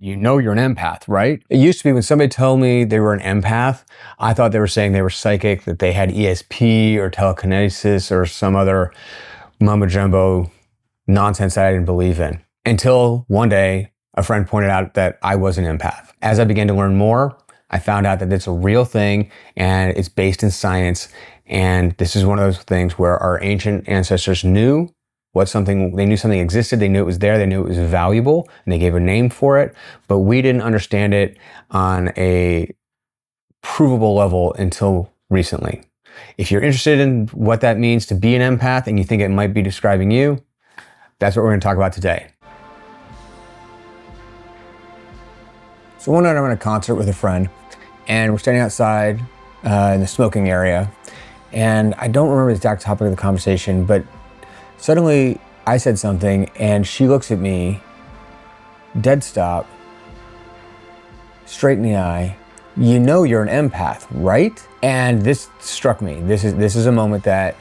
You know you're an empath, right? It used to be when somebody told me they were an empath, I thought they were saying they were psychic, that they had ESP or telekinesis or some other mumbo jumbo nonsense that I didn't believe in. Until one day, a friend pointed out that I was an empath. As I began to learn more, I found out that it's a real thing and it's based in science. And this is one of those things where our ancient ancestors knew they knew something existed, they knew it was there, they knew it was valuable, and they gave a name for it, but we didn't understand it on a provable level until recently. If you're interested in what that means to be an empath and you think it might be describing you, that's what we're going to talk about today. So one night I'm at a concert with a friend, and we're standing outside in the smoking area, and I don't remember the exact topic of the conversation, but suddenly I said something and she looks at me, dead stop, straight in the eye. You know you're an empath, right? And this struck me. This is a moment that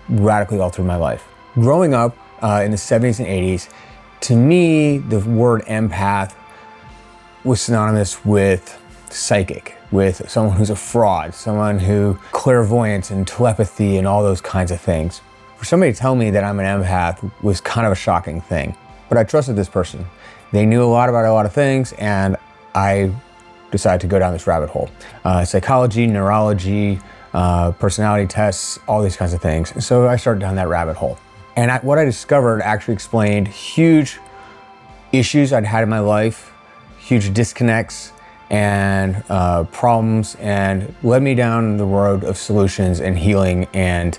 radically altered my life. Growing up in the 70s and 80s, to me, the word empath was synonymous with psychic, with someone who's a fraud, someone who clairvoyance and telepathy and all those kinds of things. For somebody to tell me that I'm an empath was kind of a shocking thing, but I trusted this person. They knew a lot about a lot of things, and I decided to go down this rabbit hole. Psychology, neurology, personality tests, all these kinds of things. And so I started down that rabbit hole. And what I discovered actually explained huge issues I'd had in my life, huge disconnects and problems, and led me down the road of solutions and healing and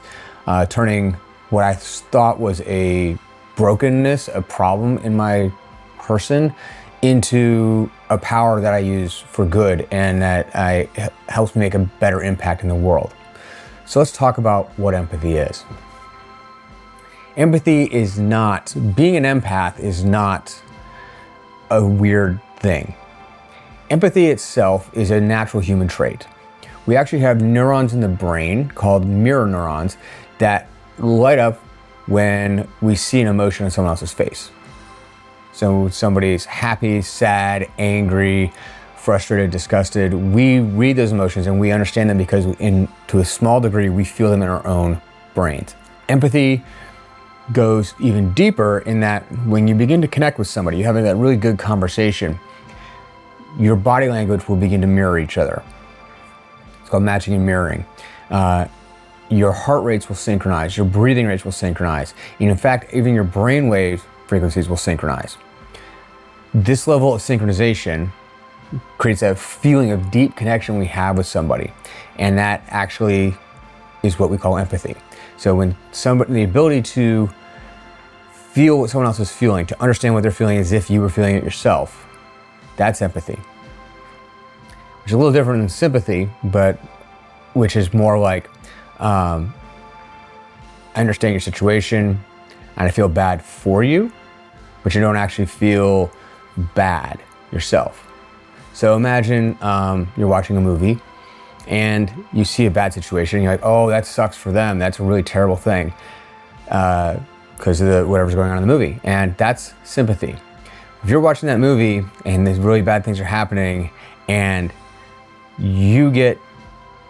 turning what I thought was a brokenness, a problem in my person, into a power that I use for good and that helps me make a better impact in the world. So let's talk about what empathy is. Empathy is not, being an empath is not a weird thing. Empathy itself is a natural human trait. We actually have neurons in the brain called mirror neurons that light up when we see an emotion on someone else's face. So somebody's happy, sad, angry, frustrated, disgusted, we read those emotions and we understand them because to a small degree, we feel them in our own brains. Empathy goes even deeper in that when you begin to connect with somebody, you're having that really good conversation, your body language will begin to mirror each other. It's called matching and mirroring. Your heart rates will synchronize, your breathing rates will synchronize, and in fact, even your brainwave frequencies will synchronize. This level of synchronization creates a feeling of deep connection we have with somebody, and that actually is what we call empathy. So when the ability to feel what someone else is feeling, to understand what they're feeling as if you were feeling it yourself, that's empathy. Which is a little different than sympathy, but which is more like, I understand your situation and I feel bad for you, but you don't actually feel bad yourself. So imagine you're watching a movie and you see a bad situation and you're like, oh, that sucks for them. That's a really terrible thing because of whatever's going on in the movie. And that's sympathy. If you're watching that movie and these really bad things are happening and you get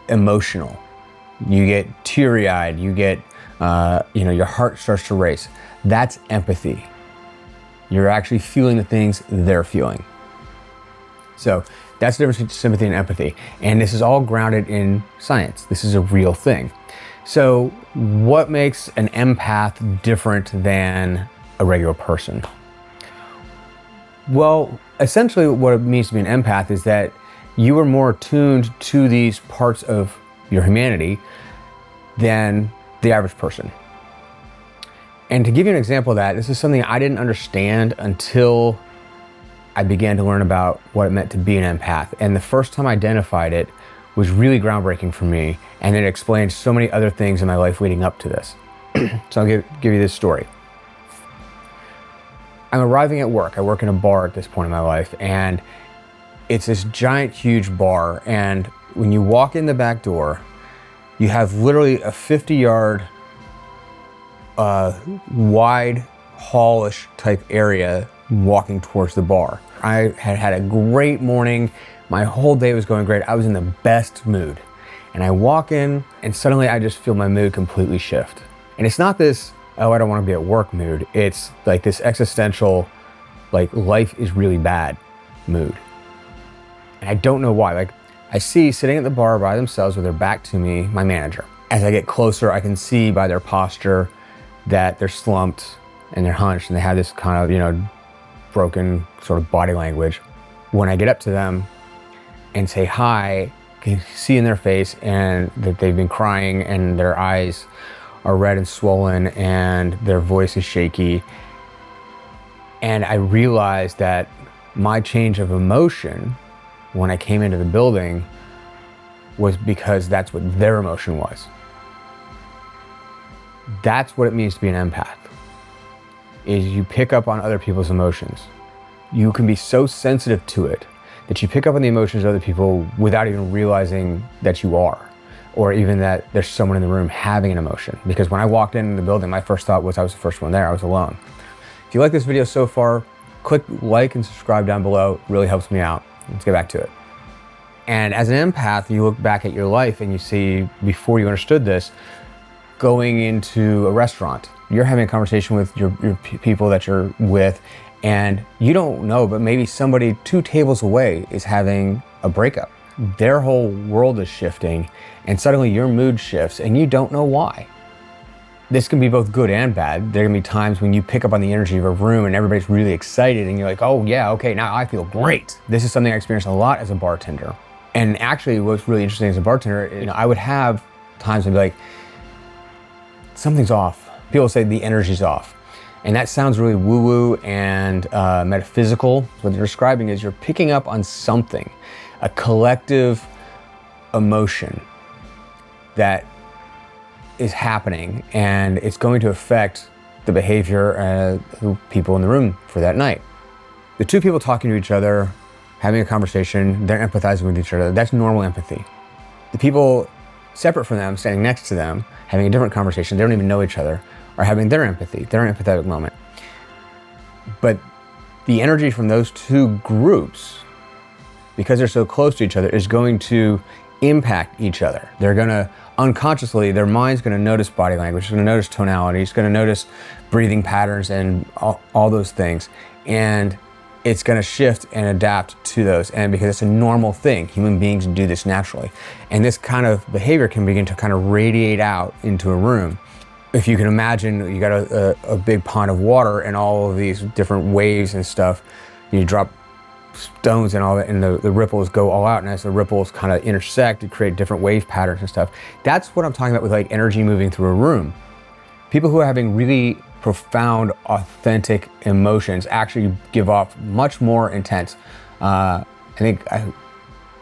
emotional, you get teary-eyed, you get, your heart starts to race. That's empathy. You're actually feeling the things they're feeling. So that's the difference between sympathy and empathy. And this is all grounded in science. This is a real thing. So what makes an empath different than a regular person? Well, essentially what it means to be an empath is that you are more attuned to these parts of your humanity than the average person. And to give you an example of that, this is something I didn't understand until I began to learn about what it meant to be an empath. And the first time I identified it was really groundbreaking for me, and it explained so many other things in my life leading up to this. So I'll give you this story. I'm arriving at work. I work in a bar at this point in my life, and it's this giant, huge bar. And when you walk in the back door, you have literally a 50-yard wide, hallish type area walking towards the bar. I had had a great morning. My whole day was going great. I was in the best mood. And I walk in and suddenly I just feel my mood completely shift. And it's not this, oh, I don't want to be at work mood. It's like this existential, like life is really bad mood. And I don't know why. Like I see sitting at the bar by themselves with their back to me, my manager. As I get closer, I can see by their posture that they're slumped and they're hunched and they have this kind of, broken sort of body language. When I get up to them and say hi, I can see in their face and that they've been crying and their eyes are red and swollen and their voice is shaky. And I realized that my change of emotion when I came into the building was because that's what their emotion was. That's what it means to be an empath, is you pick up on other people's emotions. You can be so sensitive to it that you pick up on the emotions of other people without even realizing that you are, or even that there's someone in the room having an emotion. Because when I walked into the building, my first thought was I was the first one there, I was alone. If you like this video so far, click like and subscribe down below. It really helps me out. Let's get back to it. And as an empath, you look back at your life and you see, before you understood this, going into a restaurant, you're having a conversation with your people that you're with, and you don't know, but maybe somebody 2 tables away is having a breakup. Their whole world is shifting, and suddenly your mood shifts, and you don't know why. This can be both good and bad. There can be times when you pick up on the energy of a room and everybody's really excited, and you're like, oh yeah, okay, now I feel great. This is something I experienced a lot as a bartender. And actually, what's really interesting as a bartender, I would have times when I'd be like, something's off. People say the energy's off. And that sounds really woo-woo and metaphysical. What they're describing is you're picking up on something, a collective emotion that is happening, and it's going to affect the behavior of people in the room for that night. The 2 people talking to each other, having a conversation, they're empathizing with each other. That's normal empathy. The people separate from them, standing next to them, having a different conversation, they don't even know each other, are having their empathy, their empathetic moment. But the energy from those 2 groups, because they're so close to each other, is going to impact each other. They're gonna, unconsciously, their mind's gonna notice body language, it's gonna notice tonality, it's gonna notice breathing patterns and all those things. And it's gonna shift and adapt to those. And because it's a normal thing, human beings do this naturally. And this kind of behavior can begin to kind of radiate out into a room. If you can imagine, you got a big pond of water and all of these different waves and stuff, you drop stones and all that, and the ripples go all out, and as the ripples kind of intersect, it create different wave patterns and stuff. That's what I'm talking about with like energy moving through a room. People who are having really profound, authentic emotions actually give off much more intense. I think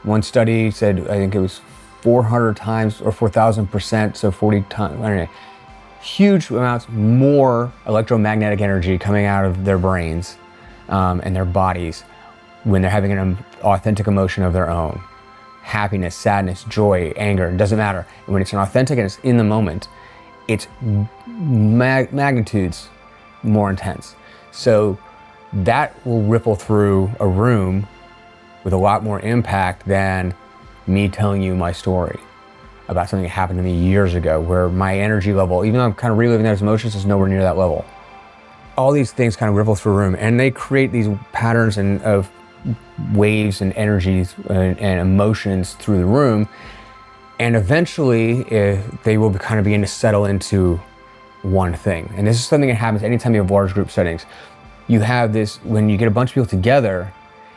one study said, I think it was 400 times or 4,000%, so 40 times, I don't know, huge amounts more electromagnetic energy coming out of their brains and their bodies when they're having an authentic emotion of their own. Happiness, sadness, joy, anger, it doesn't matter. And when it's an authentic and it's in the moment, it's magnitudes more intense. So that will ripple through a room with a lot more impact than me telling you my story about something that happened to me years ago, where my energy level, even though I'm kind of reliving those emotions, is nowhere near that level. All these things kind of ripple through a room, and they create these patterns of waves and energies and emotions through the room. And eventually, they will kind of begin to settle into one thing. And this is something that happens anytime you have large group settings. You have this, when you get a bunch of people together,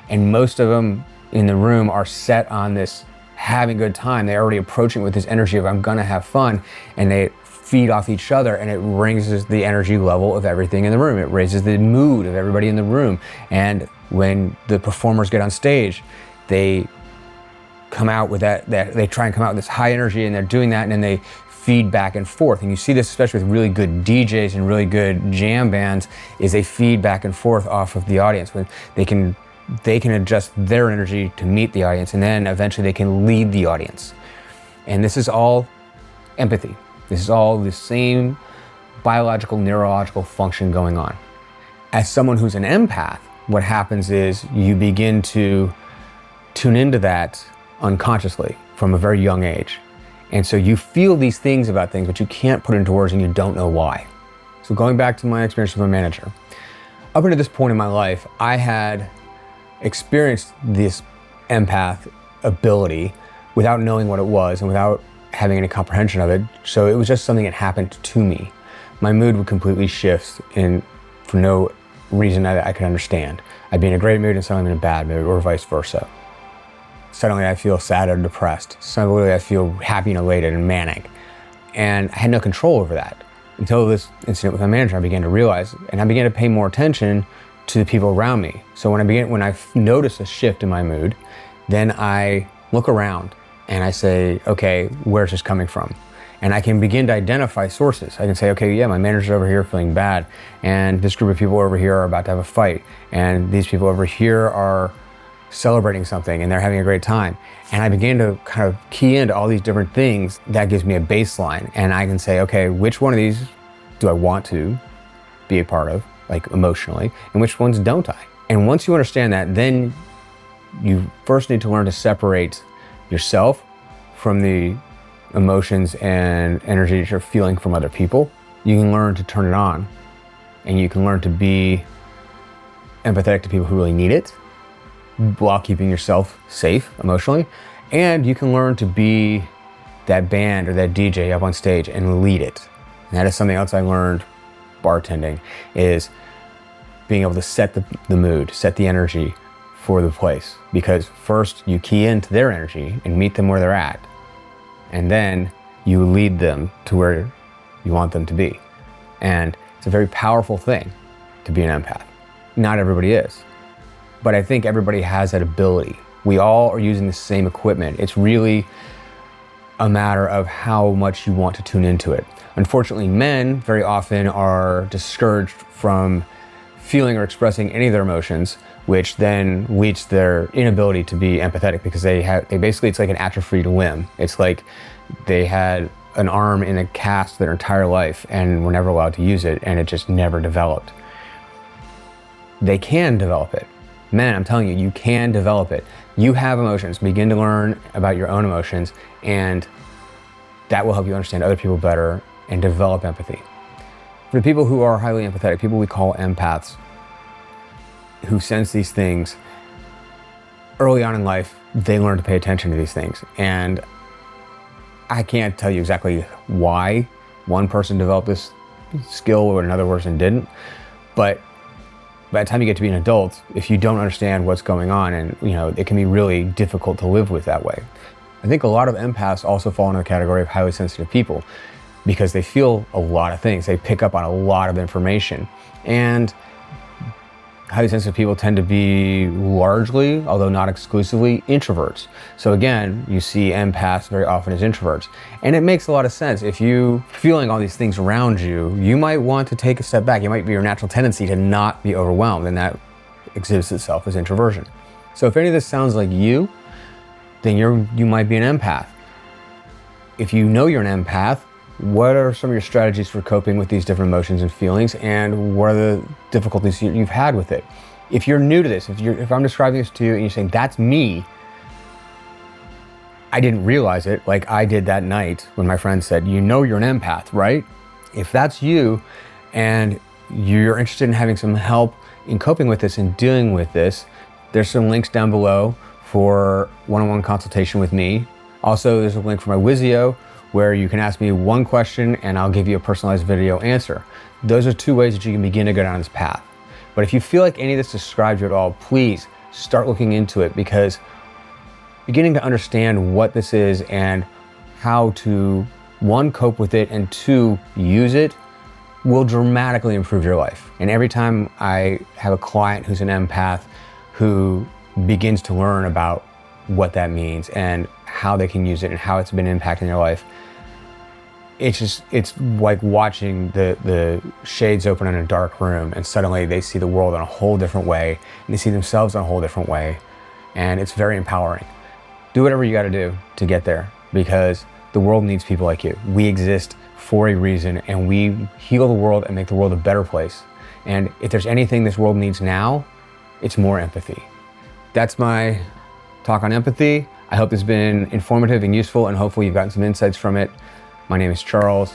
and most of them in the room are set on this having a good time. They're already approaching with this energy of I'm gonna have fun, and they feed off each other, and it raises the energy level of everything in the room. It raises the mood of everybody in the room. And when the performers get on stage, they come out with that they try and come out with this high energy, and they're doing that, and then they feed back and forth. And you see this especially with really good DJs and really good jam bands, is they feed back and forth off of the audience. When they can adjust their energy to meet the audience, and then eventually they can lead the audience. And this is all empathy. This is all the same biological, neurological function going on. As someone who's an empath, what happens is you begin to tune into that unconsciously from a very young age. And so you feel these things about things, but you can't put it into words and you don't know why. So going back to my experience with my manager, up until this point in my life, I had experienced this empath ability without knowing what it was and without having any comprehension of it. So it was just something that happened to me. My mood would completely shift for no reason that I could understand. I'd be in a great mood and suddenly I'm in a bad mood, or vice versa. Suddenly I feel sad or depressed. Suddenly I feel happy and elated and manic. And I had no control over that. Until this incident with my manager, I began to realize, and I began to pay more attention to the people around me. So when I notice a shift in my mood, then I look around and I say, okay, where's this coming from? And I can begin to identify sources. I can say, okay, yeah, my manager's over here feeling bad, and this group of people over here are about to have a fight, and these people over here are celebrating something and they're having a great time. And I began to kind of key into all these different things. That gives me a baseline, and I can say, okay, which one of these do I want to be a part of, like emotionally, and which ones don't I? And once you understand that, then you first need to learn to separate yourself from the emotions and energy that you're feeling from other people. You can learn to turn it on, and you can learn to be empathetic to people who really need it while keeping yourself safe emotionally. And you can learn to be that band or that DJ up on stage and lead it. And that is something else I learned bartending, is being able to set the mood, set the energy for the place. Because first you key into their energy and meet them where they're at. And then you lead them to where you want them to be. And it's a very powerful thing to be an empath. Not everybody is, but I think everybody has that ability. We all are using the same equipment. It's really a matter of how much you want to tune into it. Unfortunately, men very often are discouraged from feeling or expressing any of their emotions, which then leads to their inability to be empathetic, because they basically, it's like an atrophied limb. It's like they had an arm in a cast their entire life and were never allowed to use it, and it just never developed. They can develop it. Men, I'm telling you, you can develop it. You have emotions. Begin to learn about your own emotions, and that will help you understand other people better and develop empathy. For the people who are highly empathetic, people we call empaths, who sense these things, early on in life, they learn to pay attention to these things. And I can't tell you exactly why one person developed this skill or another person didn't, but by the time you get to be an adult, if you don't understand what's going on, and it can be really difficult to live with that way. I think a lot of empaths also fall into the category of highly sensitive people, because they feel a lot of things. They pick up on a lot of information. And highly sensitive people tend to be largely, although not exclusively, introverts. So again, you see empaths very often as introverts. And it makes a lot of sense. If you're feeling all these things around you, you might want to take a step back. It might be your natural tendency to not be overwhelmed, and that exhibits itself as introversion. So if any of this sounds like you, then you might be an empath. If you know you're an empath, what are some of your strategies for coping with these different emotions and feelings, and what are the difficulties you've had with it? If you're new to this, if I'm describing this to you and you're saying, that's me, I didn't realize it, like I did that night when my friend said, you're an empath, right? If that's you and you're interested in having some help in coping with this and dealing with this, there's some links down below for one-on-one consultation with me. Also, there's a link for my Wizio, where you can ask me one question and I'll give you a personalized video answer. Those are two ways that you can begin to go down this path. But if you feel like any of this describes you at all, please start looking into it, because beginning to understand what this is and how to, one, cope with it, and two, use it, will dramatically improve your life. And every time I have a client who's an empath who begins to learn about what that means and how they can use it and how it's been impacting their life, it's like watching the shades open in a dark room, and suddenly they see the world in a whole different way, and they see themselves in a whole different way, and it's very empowering. Do whatever you got to do to get there, because the world needs people like you. We exist for a reason, and we heal the world and make the world a better place. And if there's anything this world needs now, it's more empathy. That's my talk on empathy. I hope it's been informative and useful, and hopefully you've gotten some insights from it. My name is Charles.